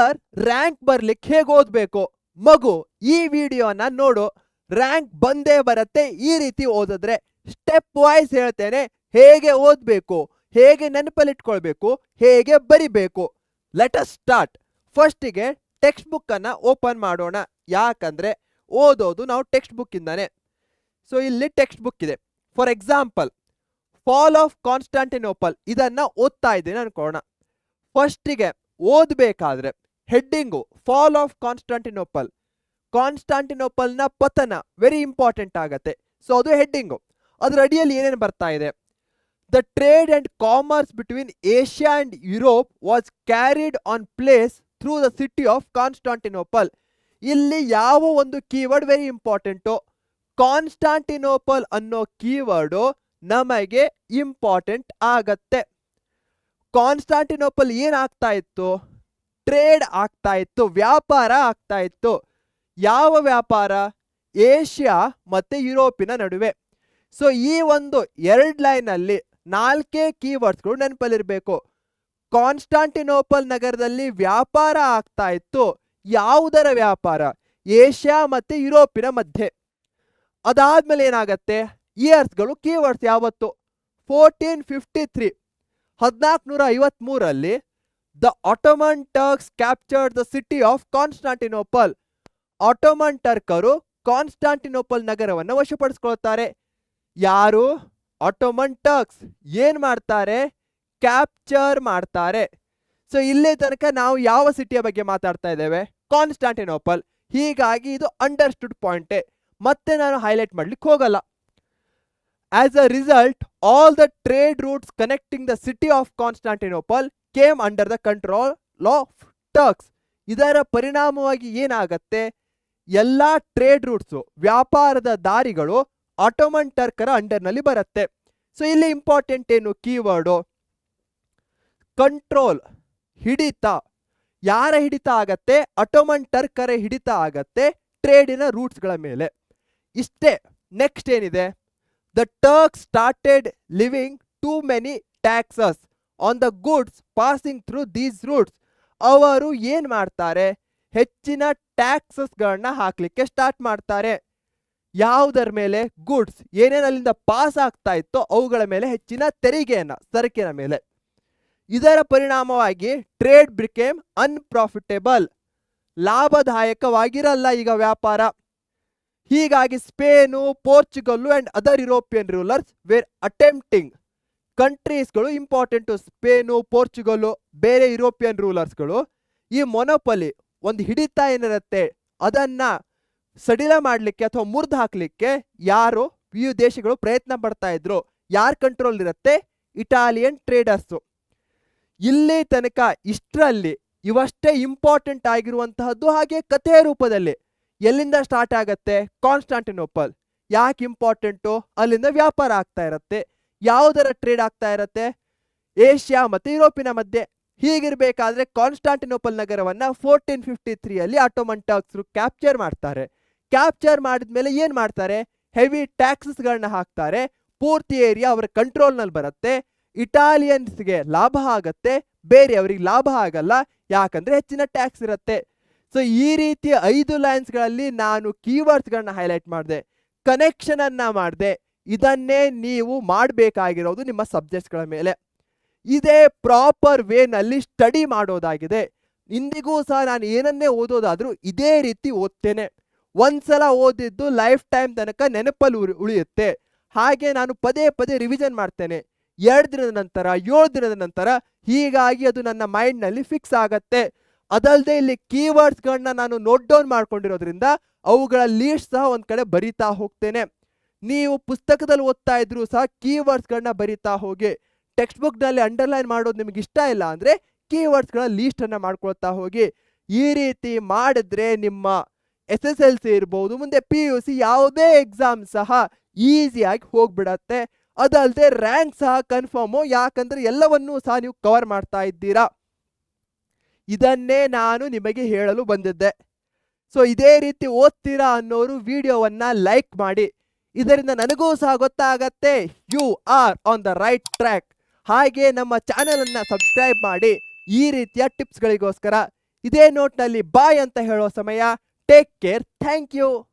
Sir rank ಬರ್ಲಿಕ್ಕೆ ಹೇಗೆ ಓದ್ಬೇಕು? ಮಗು ಈ ವಿಡಿಯೋನ ನೋಡು, ರ್ಯಾಂಕ್ ಬಂದೇ ಬರುತ್ತೆ ಈ ರೀತಿ ಓದಿದ್ರೆ. ಸ್ಟೆಪ್ ವೈಸ್ ಹೇಳ್ತೇನೆ, ಹೇಗೆ ಓದಬೇಕು, ಹೇಗೆ ನೆನಪಲ್ಲಿಟ್ಕೊಳ್ಬೇಕು, ಹೇಗೆ ಬರಿಬೇಕು. Let us start. ಫಸ್ಟಿಗೆ ಟೆಕ್ಸ್ಟ್ ಬುಕ್ ಅನ್ನ ಓಪನ್ ಮಾಡೋಣ, ಯಾಕಂದ್ರೆ ಓದೋದು ನಾವು ಟೆಕ್ಸ್ಟ್ ಬುಕ್ ಇಂದಾನೆ. ಸೊ ಇಲ್ಲಿ ಟೆಕ್ಸ್ಟ್ ಬುಕ್ ಇದೆ. For example fall of Constantinople ಇದನ್ನ ಓದ್ತಾ ಇದ್ದೀನಿ ಅನ್ಕೋಣ. ಫಸ್ಟಿಗೆ ಓದಬೇಕಾದ್ರೆ ಹೆಡ್ಡಿಂಗು ಫಾಲ್ ಆಫ್ ಕಾನ್ಸ್ಟಾಂಟಿನೋಪಲ್, ಕಾನ್ಸ್ಟಾಂಟಿನೋಪಲ್ನ ಪತನ ವೆರಿ ಇಂಪಾರ್ಟೆಂಟ್ ಆಗತ್ತೆ. ಸೊ ಅದು ಹೆಡ್ಡಿಂಗು. ಅದ್ರ ಅಡಿಯಲ್ಲಿ ಏನೇನು ಬರ್ತಾ ಇದೆ? The trade and commerce between Asia and Europe was carried on place through the city of Constantinople. ಇಲ್ಲಿ ಯಾವ ಒಂದು ಕೀವರ್ಡ್ ವೆರಿ ಇಂಪಾರ್ಟೆಂಟು? ಕಾನ್ಸ್ಟಾಂಟಿನೋಪಲ್ ಅನ್ನೋ ಕೀವರ್ಡು ನಮಗೆ ಇಂಪಾರ್ಟೆಂಟ್ ಆಗತ್ತೆ. ಕಾನ್ಸ್ಟಾಂಟಿನೋಪಲ್ ಏನಾಗ್ತಾ ಇತ್ತು? ಟ್ರೇಡ್ ಆಗ್ತಾ ಇತ್ತು, ವ್ಯಾಪಾರ ಆಗ್ತಾ ಇತ್ತು. ಯಾವ ವ್ಯಾಪಾರ? ಏಷ್ಯಾ ಮತ್ತೆ ಯುರೋಪಿನ ನಡುವೆ. ಸೊ ಈ ಒಂದು 2 ಲೈನ್ ಅಲ್ಲಿ 4 ಕೀವರ್ಡ್ಸ್ಗಳು ನೆನಪಲ್ಲಿರಬೇಕು. ಕಾನ್ಸ್ಟಾಂಟಿನೋಪಲ್ ನಗರದಲ್ಲಿ ವ್ಯಾಪಾರ ಆಗ್ತಾ ಇತ್ತು. ಯಾವುದರ ವ್ಯಾಪಾರ? ಏಷ್ಯಾ ಮತ್ತೆ ಯುರೋಪಿನ ಮಧ್ಯೆ. ಅದಾದ್ಮೇಲೆ ಏನಾಗತ್ತೆ? ಇಯರ್ಸ್ಗಳು ಕೀವರ್ಡ್ಸ್ ಯಾವತ್ತು? 1453 1453 the Ottoman Turks captured the city of Constantinople. Ottoman ಟರ್ಕರು ಕಾನ್ಸ್ಟಾಂಟಿನೋಪಲ್ ನಗರವನ್ನು ವಶಪಡಿಸ್ಕೊಳ್ತಾರೆ. ಯಾರು? Ottoman Turks. ಏನ್ ಮಾಡ್ತಾರೆ? ಕ್ಯಾಪ್ಚರ್ ಮಾಡ್ತಾರೆ. ಸೊ ಇಲ್ಲಿ ತನಕ ನಾವು ಯಾವ ಸಿಟಿಯ ಬಗ್ಗೆ ಮಾತಾಡ್ತಾ ಇದ್ದೇವೆ? ಕಾನ್ಸ್ಟಾಂಟಿನೋಪಲ್. ಹೀಗಾಗಿ ಇದು ಅಂಡರ್ಸ್ಟುಡ್ ಪಾಯಿಂಟೇ, ಮತ್ತೆ ನಾನು ಹೈಲೈಟ್ ಮಾಡ್ಲಿಕ್ಕೆ ಹೋಗಲ್ಲ. As a result, all the trade routes connecting the city of Constantinople came under the control of Turks. ಇದರ ಪರಿಣಾಮವಾಗಿ ಏನಾಗತ್ತೆ? ಎಲ್ಲಾ ಟ್ರೇಡ್ ರೂಟ್ಸು, ವ್ಯಾಪಾರದ ದಾರಿಗಳು ಆಟೋಮನ್ ಟರ್ಕರ ಅಂಡರ್ನಲ್ಲಿ ಬರುತ್ತೆ. ಸೊ ಇಲ್ಲಿ ಇಂಪಾರ್ಟೆಂಟ್ ಏನು ಕೀವರ್ಡು? ಕಂಟ್ರೋಲ್, ಹಿಡಿತ. ಯಾರ ಹಿಡಿತ ಆಗತ್ತೆ? ಆಟೋಮನ್ ಟರ್ಕರ ಹಿಡಿತ ಆಗತ್ತೆ ಟ್ರೇಡಿನ ರೂಟ್ಸ್ಗಳ ಮೇಲೆ. ಇಷ್ಟೇ. ನೆಕ್ಸ್ಟ್ ಏನಿದೆ? The Turks started levying too many taxes on the goods passing through these routes. ಅವರು ಏನ್ ಮಾಡ್ತಾರೆ? ಹೆಚ್ಚಿನ ಟ್ಯಾಕ್ಸಸ್ಗಳನ್ನ ಹಾಕ್ಲಿಕ್ಕೆ ಸ್ಟಾರ್ಟ್ ಮಾಡ್ತಾರೆ. ಯಾವುದರ ಮೇಲೆ? ಗುಡ್ಸ್. ಏನೇನು ಅಲ್ಲಿಂದ ಪಾಸ್ ಆಗ್ತಾ ಇತ್ತೋ ಅವುಗಳ ಮೇಲೆ ಹೆಚ್ಚಿನ ತೆರಿಗೆಯನ್ನ, ಸರಕಿನ ಮೇಲೆ. ಇದರ ಪರಿಣಾಮವಾಗಿ ಟ್ರೇಡ್ ಬಿಕೇಮ್ ಅನ್ಪ್ರಾಫಿಟೇಬಲ್. ಲಾಭದಾಯಕವಾಗಿರಲ್ಲ ಈಗ ವ್ಯಾಪಾರ. ಹೀಗಾಗಿ Spain, Portugal and other European rulers were attempting. ಕಂಟ್ರೀಸ್ಗಳು ಇಂಪಾರ್ಟೆಂಟು, ಸ್ಪೇನು, ಪೋರ್ಚುಗಲ್ಲು, ಬೇರೆ ಯುರೋಪಿಯನ್ ರೂಲರ್ಸ್ಗಳು. ಈ ಮೊನೊಪಲಿ ಒಂದು ಹಿಡಿತ ಏನಿರುತ್ತೆ ಅದನ್ನ ಸಡಿಲ ಮಾಡಲಿಕ್ಕೆ ಅಥವಾ ಮುರಿದು ಹಾಕ್ಲಿಕ್ಕೆ ಯಾರು ಈ ದೇಶಗಳು ಪ್ರಯತ್ನ ಪಡ್ತಾ ಇದ್ರು. ಯಾರ ಕಂಟ್ರೋಲ್ ಇರುತ್ತೆ? Italian traders. ಇಲ್ಲಿ ತನಕ ಇಷ್ಟರಲ್ಲಿ ಇವಷ್ಟೇ ಇಂಪಾರ್ಟೆಂಟ್ ಆಗಿರುವಂತಹದ್ದು. ಹಾಗೆ ಕಥೆಯ ರೂಪದಲ್ಲಿ ಎಲ್ಲಿಂದ ಸ್ಟಾರ್ಟ್ ಆಗತ್ತೆ? ಕಾನ್ಸ್ಟಾಂಟಿನೋಪಲ್. ಯಾಕೆ ಇಂಪಾರ್ಟೆಂಟು? ಅಲ್ಲಿಂದ ವ್ಯಾಪಾರ ಆಗ್ತಾ ಇರತ್ತೆ. ಯಾವುದರ ಟ್ರೇಡ್ ಆಗ್ತಾ ಇರತ್ತೆ? ಏಷ್ಯಾ ಮತ್ತೆ ಯುರೋಪಿನ ಮಧ್ಯೆ. ಹೀಗಿರ್ಬೇಕಾದ್ರೆ ಕಾನ್ಸ್ಟಾಂಟಿನೋಪಲ್ ನಗರವನ್ನ 1453 ಆಟೋಮನ್ ಟರ್ಕ್ಸ್ ಕ್ಯಾಪ್ಚರ್ ಮಾಡ್ತಾರೆ. ಕ್ಯಾಪ್ಚರ್ ಮಾಡಿದ್ಮೇಲೆ ಏನ್ ಮಾಡ್ತಾರೆ? ಹೆವಿ ಟ್ಯಾಕ್ಸಸ್ಗಳನ್ನ ಹಾಕ್ತಾರೆ. ಪೂರ್ತಿ ಏರಿಯಾ ಅವರ ಕಂಟ್ರೋಲ್ನಲ್ಲಿ ಬರುತ್ತೆ. ಇಟಾಲಿಯನ್ಸ್ಗೆ ಲಾಭ ಆಗತ್ತೆ, ಬೇರೆಯವರಿಗೆ ಲಾಭ ಆಗಲ್ಲ, ಯಾಕಂದ್ರೆ ಹೆಚ್ಚಿನ ಟ್ಯಾಕ್ಸ್ ಇರುತ್ತೆ. ಸೊ ಈ ರೀತಿಯ 5 ಲೈನ್ಸ್ಗಳಲ್ಲಿ ನಾನು ಕೀವರ್ಡ್ಸ್ಗಳನ್ನ ಹೈಲೈಟ್ ಮಾಡಿದೆ, ಕನೆಕ್ಷನ್ ಅನ್ನ ಮಾಡಿದೆ. ಇದನ್ನೇ ನೀವು ಮಾಡಬೇಕಾಗಿರೋದು ನಿಮ್ಮ ಸಬ್ಜೆಕ್ಟ್ಸ್ಗಳ ಮೇಲೆ. ಇದೇ ಪ್ರಾಪರ್ ವೇನಲ್ಲಿ ಸ್ಟಡಿ ಮಾಡೋದಾಗಿದೆ. ಇಂದಿಗೂ ಸಹ ನಾನು ಏನನ್ನೇ ಓದೋದಾದ್ರೂ ಇದೇ ರೀತಿ ಓದ್ತೇನೆ. ಒಂದ್ಸಲ ಓದಿದ್ದು ಲೈಫ್ ಟೈಮ್ ತನಕ ನೆನಪಲ್ಲಿ ಉಳಿಯುತ್ತೆ. ಹಾಗೆ ನಾನು ಪದೇ ಪದೇ ರಿವಿಷನ್ ಮಾಡ್ತೇನೆ 2 ದಿನದ ನಂತರ, 7 ದಿನದ ನಂತರ. ಹೀಗಾಗಿ ಅದು ನನ್ನ ಮೈಂಡ್ನಲ್ಲಿ ಫಿಕ್ಸ್ ಆಗತ್ತೆ. ಅದಲ್ಲದೆ ಇಲ್ಲಿ ಕೀವರ್ಡ್ಸ್ಗಳನ್ನ ನಾನು ನೋಟ್ ಡೌನ್ ಮಾಡ್ಕೊಂಡಿರೋದ್ರಿಂದ ಅವುಗಳ ಲೀಸ್ಟ್ ಸಹ ಒಂದ್ ಕಡೆ ಬರಿತಾ ಹೋಗ್ತೇನೆ. ನೀವು ಪುಸ್ತಕದಲ್ಲಿ ಓದ್ತಾ ಇದ್ರು ಸಹ ಕೀವರ್ಡ್ಸ್ಗಳನ್ನ ಬರಿತಾ ಹೋಗಿ. ಟೆಕ್ಸ್ಟ್ ಬುಕ್ನಲ್ಲಿ ಅಂಡರ್ಲೈನ್ ಮಾಡೋದು ನಿಮ್ಗೆ ಇಷ್ಟ ಇಲ್ಲ ಅಂದ್ರೆ ಕೀವರ್ಡ್ಸ್ಗಳ ಲೀಸ್ಟ್ ಅನ್ನ ಮಾಡ್ಕೊಳ್ತಾ ಹೋಗಿ. ಈ ರೀತಿ ಮಾಡಿದ್ರೆ ನಿಮ್ಮ SSLC ಇರ್ಬೋದು, ಮುಂದೆ PUC ಯಾವುದೇ ಎಕ್ಸಾಮ್ ಸಹ ಈಸಿಯಾಗಿ ಹೋಗ್ಬಿಡತ್ತೆ. ಅದಲ್ಲದೆ ರ್ಯಾಂಕ್ ಸಹ ಕನ್ಫರ್ಮು, ಯಾಕಂದ್ರೆ ಎಲ್ಲವನ್ನೂ ಸಹ ನೀವು ಕವರ್ ಮಾಡ್ತಾ ಇದ್ದೀರಾ. ಇದನ್ನೇ ನಾನು ನಿಮಗೆ ಹೇಳಲು ಬಂದಿದ್ದೆ. ಸೊ ಇದೇ ರೀತಿ ಓದ್ತೀರಾ ಅನ್ನೋರು ವಿಡಿಯೋವನ್ನ ಲೈಕ್ ಮಾಡಿ. ಇದರಿಂದ ನನಗೂ ಸಹ ಗೊತ್ತಾಗತ್ತೆ you are on the right track. ಹಾಗೆ ನಮ್ಮ ಚಾನೆಲ್ ಅನ್ನ ಸಬ್ಸ್ಕ್ರೈಬ್ ಮಾಡಿ ಈ ರೀತಿಯ ಟಿಪ್ಸ್ಗಳಿಗೋಸ್ಕರ. ಇದೇ ನೋಟ್ನಲ್ಲಿ ಬಾಯ್ ಅಂತ ಹೇಳೋ ಸಮಯ. Take care. Thank you.